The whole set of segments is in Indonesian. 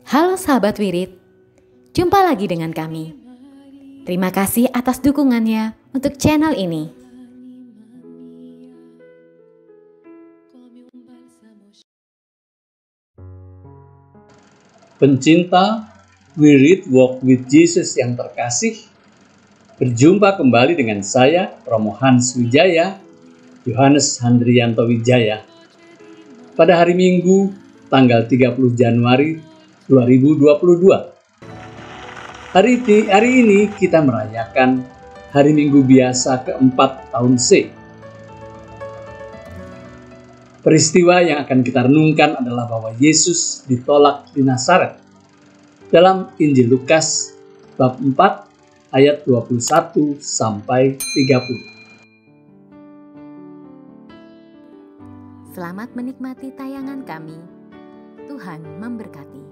Halo sahabat Wirid, jumpa lagi dengan kami. Terima kasih atas dukungannya untuk channel ini. Pencinta Wirid Walk with Jesus yang terkasih, berjumpa kembali dengan saya, Romo Hans Wijaya, Yohanes Handrianto Wijaya. Pada hari Minggu, tanggal 30 Januari 2022. Hari ini kita merayakan hari Minggu biasa keempat tahun C. Peristiwa yang akan kita renungkan adalah bahwa Yesus ditolak di Nazaret. Dalam Injil Lukas bab 4 ayat 21 sampai 30. Selamat menikmati tayangan kami. Tuhan memberkati.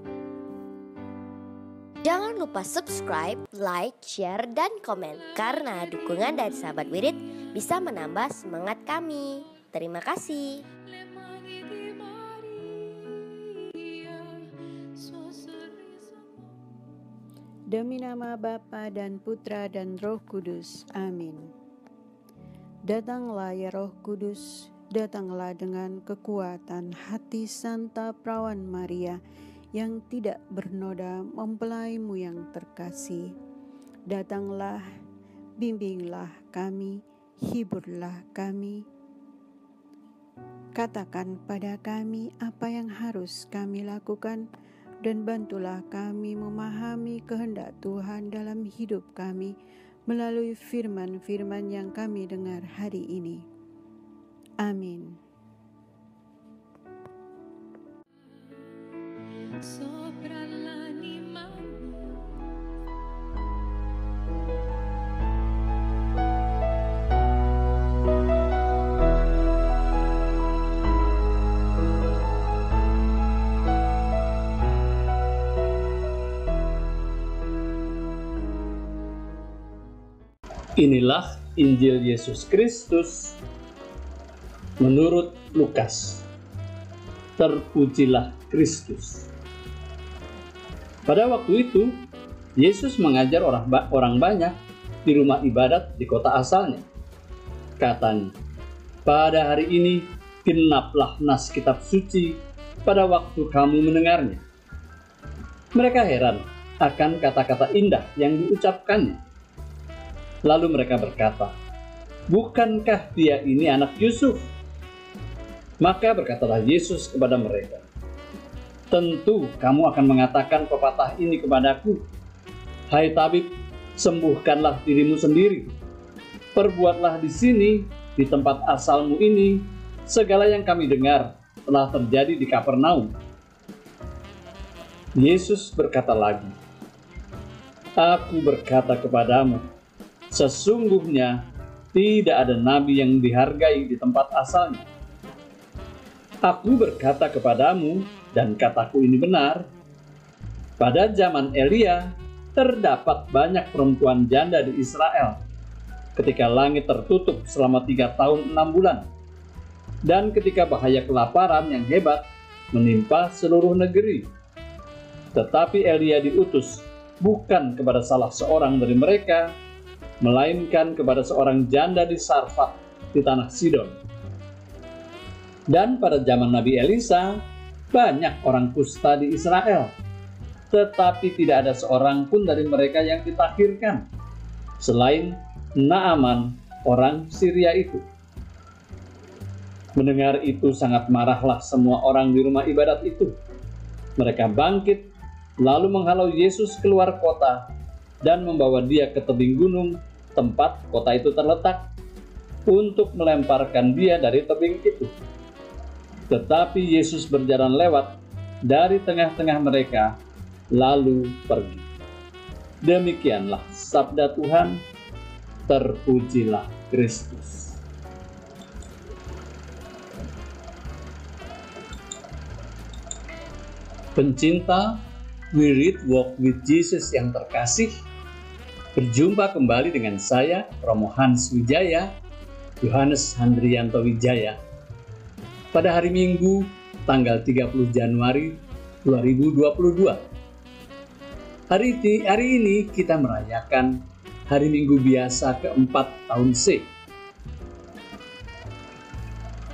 Jangan lupa subscribe, like, share, dan komen. Karena dukungan dari sahabat Wirid bisa menambah semangat kami. Terima kasih. Demi nama Bapa dan Putra dan Roh Kudus. Amin. Datanglah ya Roh Kudus, datanglah dengan kekuatan hati Santa Perawan Maria yang tidak bernoda mempelaimu yang terkasih. Datanglah, bimbinglah kami, hiburlah kami. Katakan pada kami apa yang harus kami lakukan, dan bantulah kami memahami kehendak Tuhan dalam hidup kami melalui firman-firman yang kami dengar hari ini. Amin. Inilah Injil Yesus Kristus menurut Lukas. Terpujilah Kristus. Pada waktu itu, Yesus mengajar orang banyak di rumah ibadat di kota asalnya. Katanya, pada hari ini genaplah nas kitab suci pada waktu kamu mendengarnya. Mereka heran akan kata-kata indah yang diucapkannya. Lalu mereka berkata, bukankah dia ini anak Yusuf? Maka berkatalah Yesus kepada mereka, tentu kamu akan mengatakan pepatah ini kepadaku, hai tabib, sembuhkanlah dirimu sendiri. Perbuatlah di sini, di tempat asalmu ini, segala yang kami dengar telah terjadi di Kapernaum. Yesus berkata lagi, aku berkata kepadamu, sesungguhnya tidak ada nabi yang dihargai di tempat asalnya. Aku berkata kepadamu, dan kataku ini benar, pada zaman Elia terdapat banyak perempuan janda di Israel ketika langit tertutup selama 3 tahun 6 bulan, dan ketika bahaya kelaparan yang hebat menimpa seluruh negeri. Tetapi Elia diutus bukan kepada salah seorang dari mereka, melainkan kepada seorang janda di Sarfat di tanah Sidon. Dan pada zaman Nabi Elisa, banyak orang kusta di Israel, tetapi tidak ada seorang pun dari mereka yang ditahirkan, selain Naaman, orang Syria itu. Mendengar itu sangat marahlah semua orang di rumah ibadat itu. Mereka bangkit, lalu menghalau Yesus keluar kota, dan membawa dia ke tebing gunung tempat kota itu terletak, untuk melemparkan dia dari tebing itu. Tetapi Yesus berjalan lewat dari tengah-tengah mereka, lalu pergi. Demikianlah sabda Tuhan, terpujilah Kristus. Pencinta Wirid Walk with Jesus yang terkasih, berjumpa kembali dengan saya, Romo Hans Wijaya, Yohanes Handrianto Wijaya. Pada hari Minggu, tanggal 30 Januari 2022. Hari ini kita merayakan hari Minggu biasa keempat tahun C.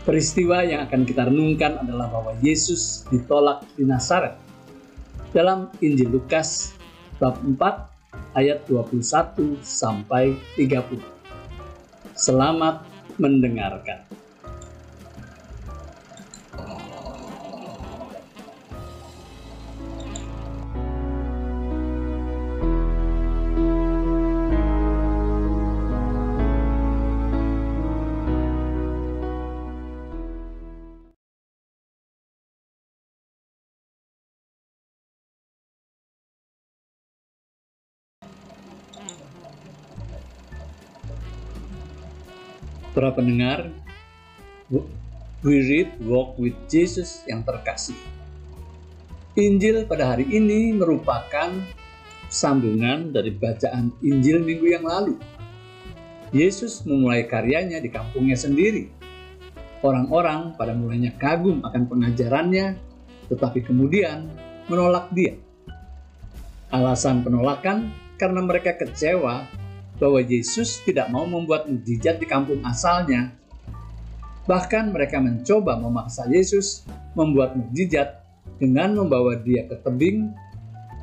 Peristiwa yang akan kita renungkan adalah bahwa Yesus ditolak di Nazaret. Dalam Injil Lukas bab 4 ayat 21 sampai 30. Selamat mendengarkan. Para pendengar, we read Walk with Jesus yang terkasih. Injil pada hari ini merupakan sambungan dari bacaan Injil minggu yang lalu. Yesus memulai karyanya di kampungnya sendiri. Orang-orang pada mulanya kagum akan pengajarannya, tetapi kemudian menolak dia. Alasan penolakan karena mereka kecewa bahwa Yesus tidak mau membuat mukjizat di kampung asalnya. Bahkan mereka mencoba memaksa Yesus membuat mukjizat dengan membawa dia ke tebing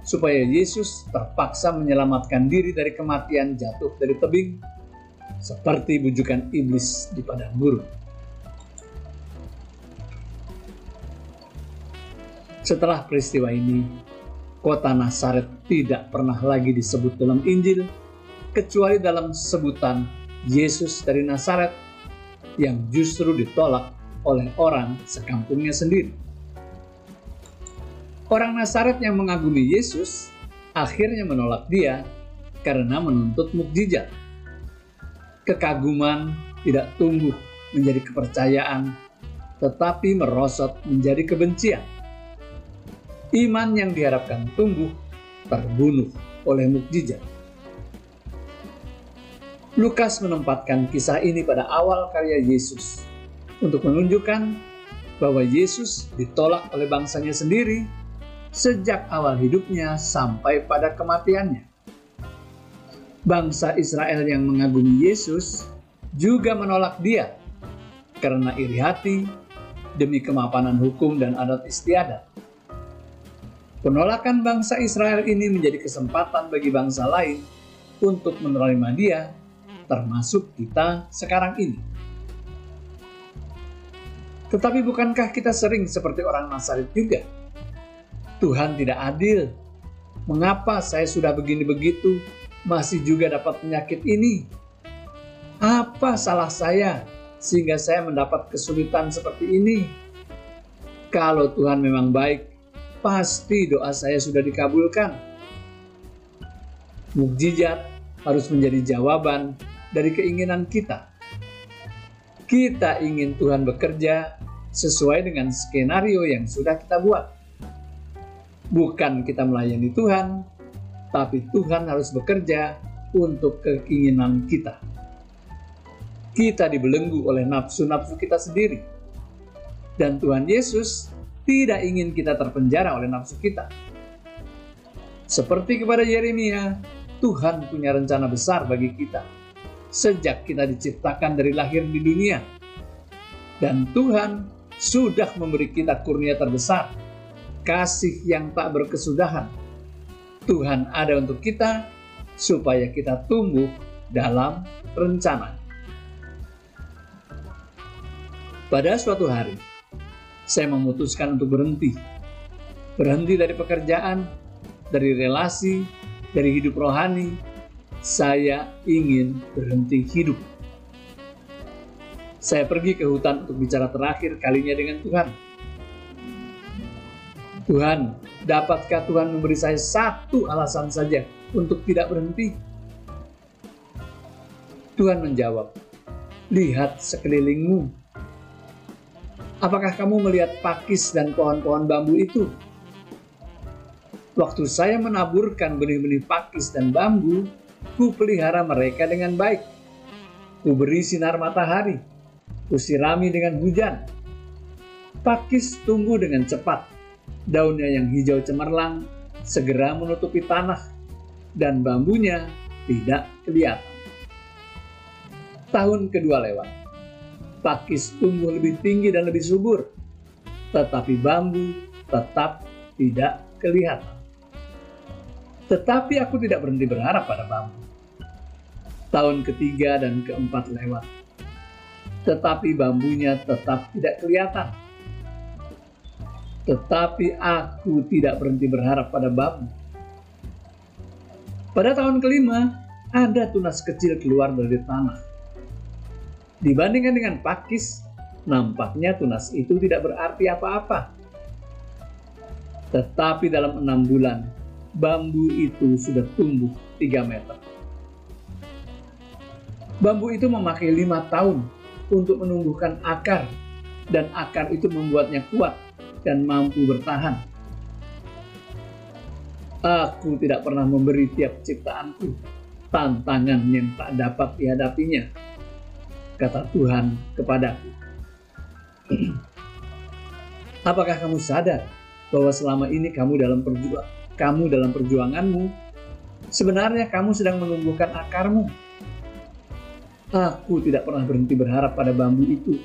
supaya Yesus terpaksa menyelamatkan diri dari kematian jatuh dari tebing, seperti bujukan iblis di padang gurun. Setelah peristiwa ini, kota Nazaret tidak pernah lagi disebut dalam Injil, kecuali dalam sebutan Yesus dari Nazaret yang justru ditolak oleh orang sekampungnya sendiri. Orang Nazaret yang mengagumi Yesus akhirnya menolak dia karena menuntut mukjizat. Kekaguman tidak tumbuh menjadi kepercayaan, tetapi merosot menjadi kebencian. Iman yang diharapkan tumbuh terbunuh oleh mukjizat. Lukas menempatkan kisah ini pada awal karya Yesus untuk menunjukkan bahwa Yesus ditolak oleh bangsanya sendiri sejak awal hidupnya sampai pada kematiannya. Bangsa Israel yang mengagumi Yesus juga menolak dia karena iri hati demi kemapanan hukum dan adat istiadat. Penolakan bangsa Israel ini menjadi kesempatan bagi bangsa lain untuk menerima dia, termasuk kita sekarang ini. Tetapi bukankah kita sering seperti orang Nazaret juga? Tuhan tidak adil. Mengapa saya sudah begini begitu, masih juga dapat penyakit ini? Apa salah saya sehingga saya mendapat kesulitan seperti ini? Kalau Tuhan memang baik, pasti doa saya sudah dikabulkan. Mukjizat harus menjadi jawaban dari keinginan kita. Kita ingin Tuhan bekerja sesuai dengan skenario yang sudah kita buat. Bukan kita melayani Tuhan, tapi Tuhan harus bekerja untuk keinginan kita. Kita dibelenggu oleh nafsu-nafsu kita sendiri. Dan Tuhan Yesus tidak ingin kita terpenjara oleh nafsu kita. Seperti kepada Yeremia, Tuhan punya rencana besar bagi kita sejak kita diciptakan dari lahir di dunia. Dan Tuhan sudah memberi kita kurnia terbesar, kasih yang tak berkesudahan. Tuhan ada untuk kita supaya kita tumbuh dalam rencana. Pada suatu hari, saya memutuskan untuk berhenti dari pekerjaan, dari relasi, dari hidup rohani. Saya ingin berhenti hidup. Saya pergi ke hutan untuk bicara terakhir kalinya dengan Tuhan. Tuhan, dapatkah Tuhan memberi saya satu alasan saja untuk tidak berhenti? Tuhan menjawab, lihat sekelilingmu. Apakah kamu melihat pakis dan pohon-pohon bambu itu? Waktu saya menaburkan benih-benih pakis dan bambu, ku pelihara mereka dengan baik. Ku beri sinar matahari, ku sirami dengan hujan. Pakis tumbuh dengan cepat, daunnya yang hijau cemerlang segera menutupi tanah dan bambunya tidak kelihatan. Tahun kedua lewat. Pakis tumbuh lebih tinggi dan lebih subur, tetapi bambu tetap tidak kelihatan. Tetapi aku tidak berhenti berharap pada bambu. Tahun ketiga dan keempat lewat, tetapi bambunya tetap tidak kelihatan. Tetapi aku tidak berhenti berharap pada bambu. Pada tahun kelima, ada tunas kecil keluar dari tanah. Dibandingkan dengan pakis, nampaknya tunas itu tidak berarti apa-apa. Tetapi dalam 6 bulan, bambu itu sudah tumbuh 3 meter. Bambu itu memakai 5 tahun untuk menumbuhkan akar, dan akar itu membuatnya kuat dan mampu bertahan. Aku tidak pernah memberi tiap ciptaanku tantangan yang tak dapat dihadapinya, kata Tuhan kepadaku. Apakah kamu sadar bahwa selama ini kamu dalam perjuanganmu, sebenarnya kamu sedang menumbuhkan akarmu? Aku tidak pernah berhenti berharap pada bambu itu,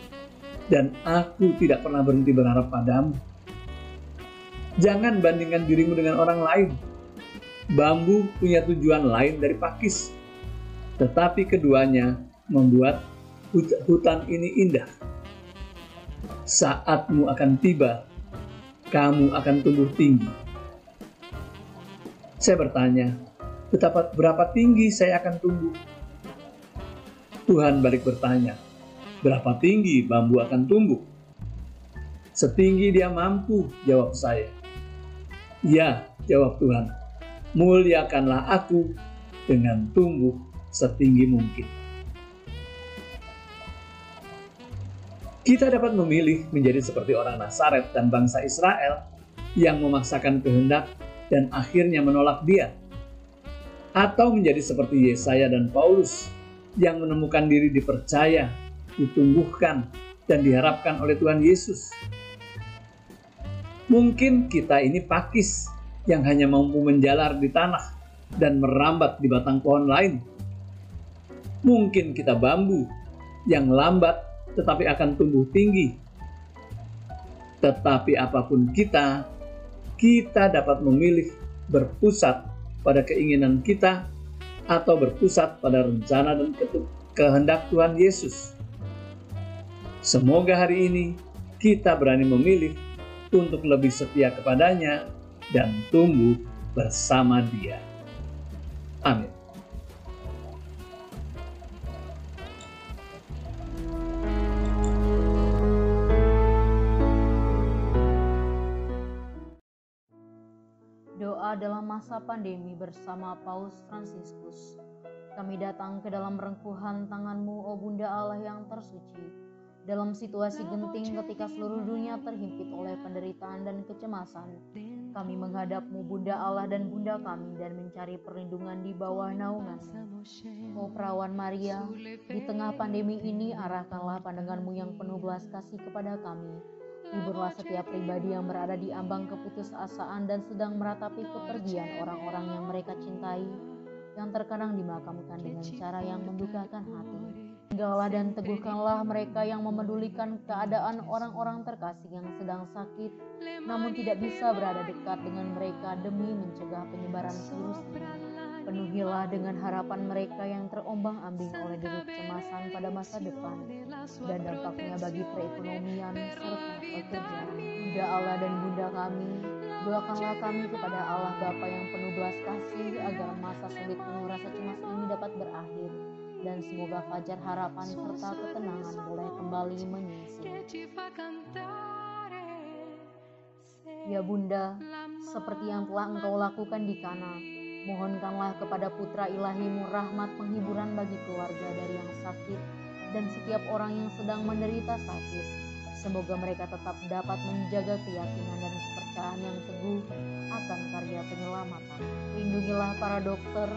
dan aku tidak pernah berhenti berharap padamu. Jangan bandingkan dirimu dengan orang lain. Bambu punya tujuan lain dari pakis, tetapi keduanya membuat hutan ini indah. Saatmu akan tiba, kamu akan tumbuh tinggi. Saya bertanya, berapa tinggi saya akan tumbuh? Tuhan balik bertanya, berapa tinggi bambu akan tumbuh? Setinggi dia mampu, jawab saya. Ya, jawab Tuhan, muliakanlah aku dengan tumbuh setinggi mungkin. Kita dapat memilih menjadi seperti orang Nazaret dan bangsa Israel yang memaksakan kehendak dan akhirnya menolak Dia, atau menjadi seperti Yesaya dan Paulus yang menemukan diri dipercaya, ditumbuhkan, dan diharapkan oleh Tuhan Yesus. Mungkin kita ini pakis yang hanya mampu menjalar di tanah dan merambat di batang pohon lain. Mungkin kita bambu yang lambat tetapi akan tumbuh tinggi. Tetapi apapun kita dapat memilih berpusat pada keinginan kita atau berpusat pada rencana dan kehendak Tuhan Yesus. Semoga hari ini kita berani memilih untuk lebih setia kepadanya dan tumbuh bersama Dia. Amin. Doa dalam masa pandemi bersama Paus Fransiskus. Kami datang ke dalam rengkuhan tangan-Mu, O Bunda Allah yang tersuci. Dalam situasi genting ketika seluruh dunia terhimpit oleh penderitaan dan kecemasan, kami menghadap-Mu, Bunda Allah dan Bunda kami, dan mencari perlindungan di bawah naungan-Mu. O Perawan Maria, di tengah pandemi ini arahkanlah pandangan-Mu yang penuh belas kasih kepada kami. Hiburlah setiap pribadi yang berada di ambang keputusasaan dan sedang meratapi kepergian orang-orang yang mereka cintai, yang terkadang dimakamkan dengan cara yang membukakan hati. Tinggallah dan teguhkanlah mereka yang memedulikan keadaan orang-orang terkasih yang sedang sakit, namun tidak bisa berada dekat dengan mereka demi mencegah penyebaran virus ini. Penuhilah dengan harapan mereka yang terombang-ambing oleh deru kecemasan pada masa depan dan dampaknya bagi perekonomian serta pekerjaan. Bunda Allah dan Bunda kami, doakanlah kami kepada Allah Bapa yang penuh belas kasih agar masa sulit penuh rasa cemas ini dapat berakhir dan semoga fajar harapan serta ketenangan boleh kembali menyinsil. Ya Bunda, seperti yang telah Engkau lakukan di Kana, mohonkanlah kepada Putra Ilahi-Mu rahmat penghiburan bagi keluarga dari yang sakit dan setiap orang yang sedang menderita sakit. Semoga mereka tetap dapat menjaga keyakinan dan kepercayaan yang teguh akan karya penyelamatan. Lindungilah para dokter,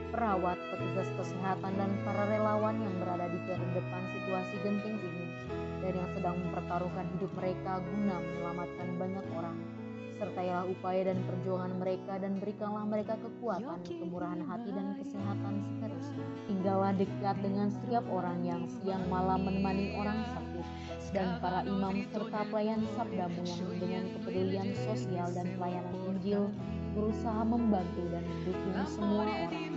perawat, petugas kesehatan, dan para relawan yang berada di garda depan situasi genting ini dan yang sedang mempertaruhkan hidup mereka guna menyelamatkan banyak orang, sertailah upaya dan perjuangan mereka dan berikanlah mereka kekuatan, kemurahan hati dan kesehatan seterusnya. Tinggallah dekat dengan setiap orang yang siang malam menemani orang sakit dan para imam serta pelayan sabdamu yang dengan kepedulian sosial dan pelayanan Injil berusaha membantu dan mendukung semua orang.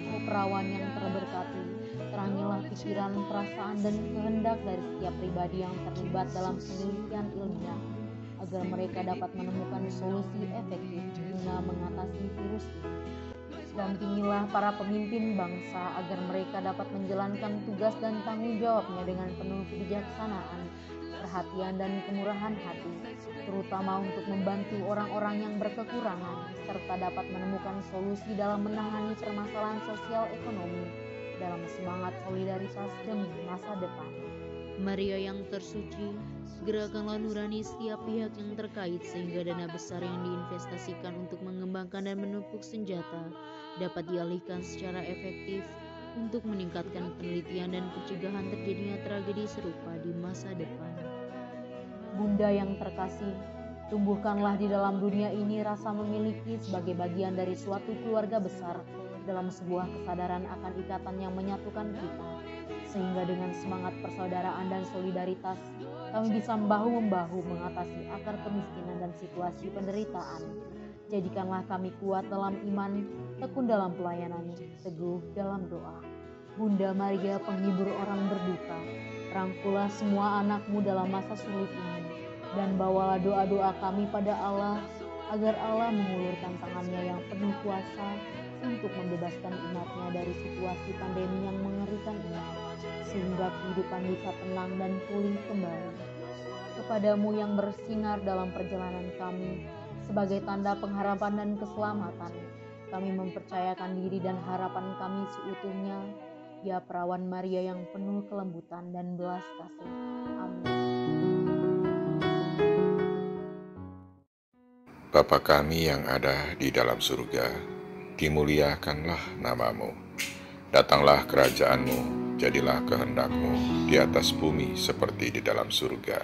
Oh perawan yang terberkati, terangilah pikiran, perasaan, dan kehendak dari setiap pribadi yang terlibat dalam penelitian ilmiah agar mereka dapat menemukan solusi efektif guna mengatasi virus ini. Dampingilah para pemimpin bangsa agar mereka dapat menjalankan tugas dan tanggung jawabnya dengan penuh kebijaksanaan, perhatian, dan kemurahan hati, terutama untuk membantu orang-orang yang berkekurangan, serta dapat menemukan solusi dalam menangani permasalahan sosial ekonomi dalam semangat solidaritas demi masa depan. Maria yang tersuci, gerakanlah nurani setiap pihak yang terkait sehingga dana besar yang diinvestasikan untuk mengembangkan dan menumpuk senjata dapat dialihkan secara efektif untuk meningkatkan penelitian dan pencegahan terjadinya tragedi serupa di masa depan. Bunda yang terkasih, tumbuhkanlah di dalam dunia ini rasa memiliki sebagai bagian dari suatu keluarga besar dalam sebuah kesadaran akan ikatan yang menyatukan kita, sehingga dengan semangat persaudaraan dan solidaritas kami bisa bahu-membahu mengatasi akar kemiskinan dan situasi penderitaan. Jadikanlah kami kuat dalam iman, tekun dalam pelayanan, teguh dalam doa. Bunda Maria, penghibur orang berduka, rangkulah semua anakmu dalam masa sulit ini, dan bawalah doa-doa kami pada Allah, agar Allah mengulurkan tangannya yang penuh kuasa untuk membebaskan umatnya dari situasi pandemi yang mengerikan ini, sehingga kehidupan bisa tenang dan pulih kembali. Kepadamu yang bersinar dalam perjalanan kami, sebagai tanda pengharapan dan keselamatan, kami mempercayakan diri dan harapan kami seutuhnya, ya perawan Maria yang penuh kelembutan dan belas kasih. Amin. Bapa kami yang ada di dalam surga, dimuliakanlah namamu. Datanglah kerajaanmu, jadilah kehendakmu di atas bumi seperti di dalam surga.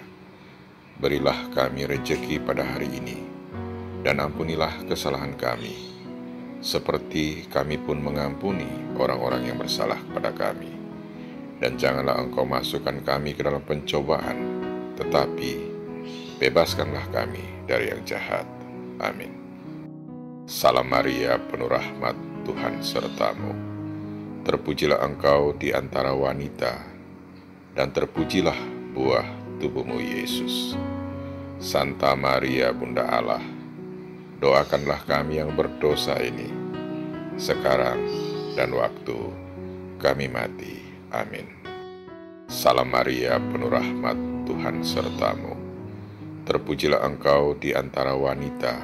Berilah kami rejeki pada hari ini, dan ampunilah kesalahan kami, seperti kami pun mengampuni orang-orang yang bersalah kepada kami. Dan janganlah Engkau masukkan kami ke dalam pencobaan, tetapi bebaskanlah kami dari yang jahat. Amin. Salam Maria, penuh rahmat, Tuhan sertamu. Terpujilah Engkau di antara wanita, dan terpujilah buah tubuhmu Yesus. Santa Maria, Bunda Allah, doakanlah kami yang berdosa ini, sekarang dan waktu kami mati. Amin. Salam Maria, penuh rahmat, Tuhan sertamu. Terpujilah Engkau di antara wanita,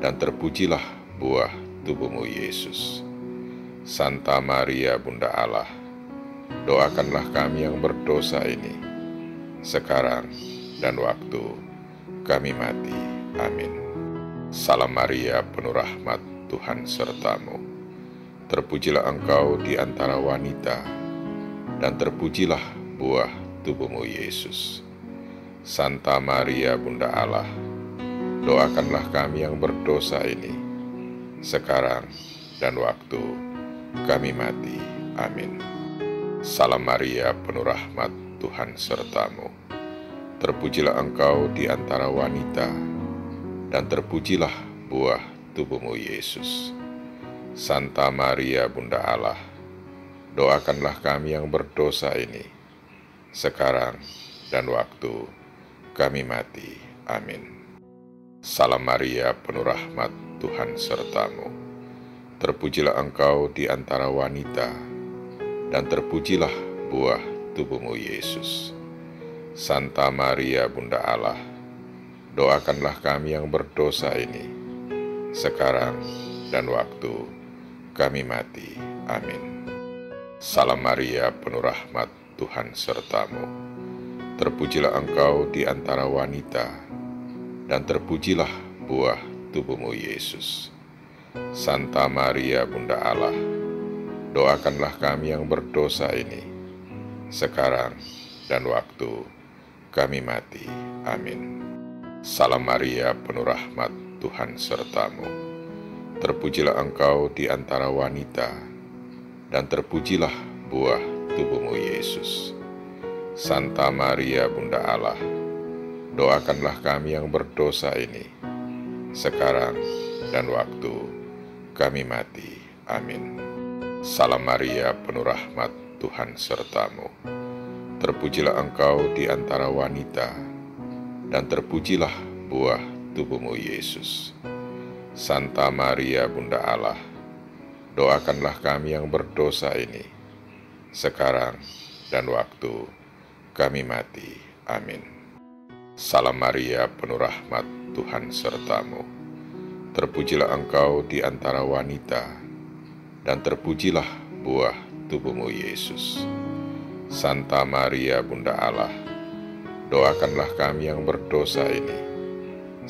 dan terpujilah buah tubuhmu Yesus. Santa Maria, Bunda Allah, doakanlah kami yang berdosa ini, sekarang dan waktu kami mati. Amin. Salam Maria, penuh rahmat, Tuhan sertamu. Terpujilah Engkau di antara wanita, dan terpujilah buah tubuhmu Yesus. Santa Maria, Bunda Allah, doakanlah kami yang berdosa ini, sekarang dan waktu kami mati. Amin. Salam Maria, penuh rahmat, Tuhan sertamu. Terpujilah Engkau di antara wanita, dan terpujilah buah tubuhmu Yesus. Santa Maria, Bunda Allah, doakanlah kami yang berdosa ini, sekarang dan waktu kami mati. Amin. Salam Maria, penuh rahmat, Tuhan sertamu. Terpujilah Engkau di antara wanita, dan terpujilah buah tubuhmu Yesus. Santa Maria, Bunda Allah, doakanlah kami yang berdosa ini, sekarang dan waktu kami mati. Amin. Salam Maria, penuh rahmat, Tuhan sertamu. Terpujilah Engkau di antara wanita, dan terpujilah buah tubuhmu Yesus. Santa Maria, Bunda Allah, doakanlah kami yang berdosa ini, sekarang dan waktu kami mati. Amin. Salam Maria, penuh rahmat, Tuhan sertamu. Terpujilah engkau di antara wanita, dan terpujilah buah tubuhmu Yesus. Santa Maria, Bunda Allah, doakanlah kami yang berdosa ini, sekarang dan waktu kami mati. Amin. Salam Maria, penuh rahmat, Tuhan sertamu. Terpujilah engkau di antara wanita, dan terpujilah buah tubuhmu Yesus. Santa Maria, Bunda Allah, doakanlah kami yang berdosa ini, sekarang dan waktu kami mati. Amin. Salam Maria, penuh rahmat, Tuhan sertamu. Terpujilah engkau di antara wanita, dan terpujilah buah tubuhmu Yesus. Santa Maria, Bunda Allah, doakanlah kami yang berdosa ini,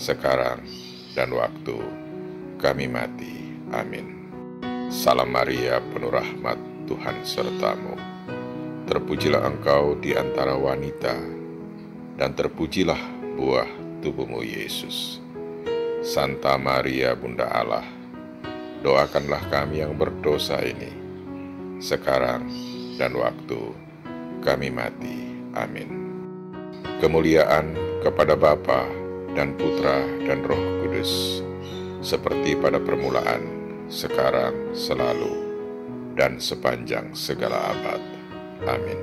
sekarang dan waktu kami mati. Amin. Salam Maria, penuh rahmat, Tuhan sertamu. Terpujilah engkau di antara wanita, dan terpujilah buah tubuhmu Yesus. Santa Maria, Bunda Allah, doakanlah kami yang berdosa ini, sekarang dan waktu kami mati. Amin. Kemuliaan kepada Bapa dan Putra dan Roh Kudus, seperti pada permulaan, sekarang, selalu, dan sepanjang segala abad. Amin.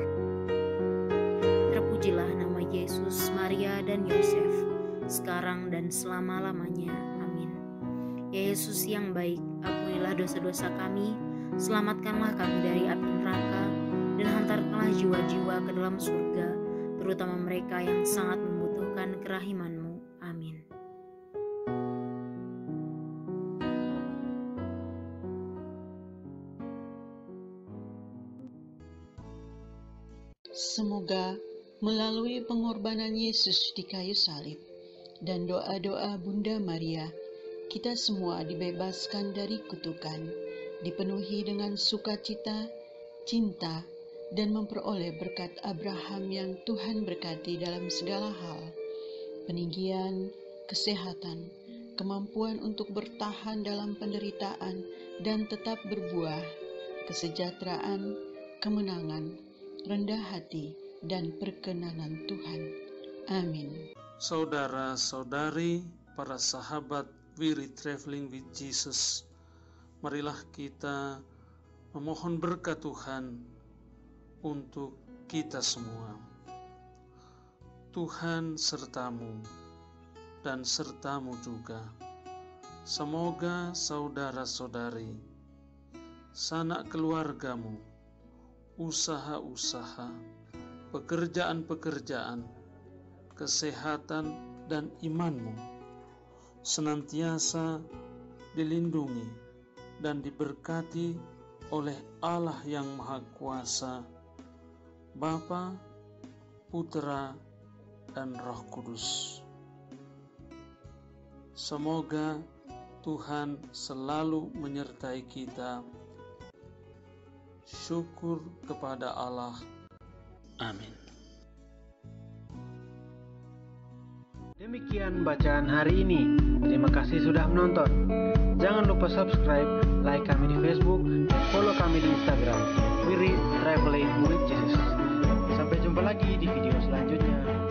Terpujilah nama Yesus, Maria, dan Yosef, sekarang dan selama-lamanya. Amin. Ya Yesus yang baik, ampunilah dosa-dosa kami, selamatkanlah kami dari api neraka, dan hantarkanlah jiwa-jiwa ke dalam surga, terutama mereka yang sangat membutuhkan kerahiman-Mu. Amin. Semoga melalui pengorbanan Yesus di kayu salib dan doa-doa Bunda Maria, kita semua dibebaskan dari kutukan, dipenuhi dengan sukacita, cinta, dan memperoleh berkat Abraham yang Tuhan berkati dalam segala hal, peninggian, kesehatan, kemampuan untuk bertahan dalam penderitaan dan tetap berbuah, kesejahteraan, kemenangan, rendah hati, dan perkenanan Tuhan. Amin. Saudara-saudari, para sahabat Wirid Traveling with Jesus, marilah kita memohon berkat Tuhan untuk kita semua. Tuhan sertamu dan sertamu juga. Semoga saudara-saudari, sanak keluargamu, usaha-usaha, pekerjaan-pekerjaan, kesehatan, dan imanmu senantiasa dilindungi dan diberkati oleh Allah yang Maha Kuasa, Bapa, Putra, dan Roh Kudus. Semoga Tuhan selalu menyertai kita. Syukur kepada Allah. Amin. Demikian bacaan hari ini. Terima kasih sudah menonton. Jangan lupa subscribe, like kami di Facebook, dan follow kami di Instagram. Wirid Traveling with Jesus. Sampai jumpa lagi di video selanjutnya.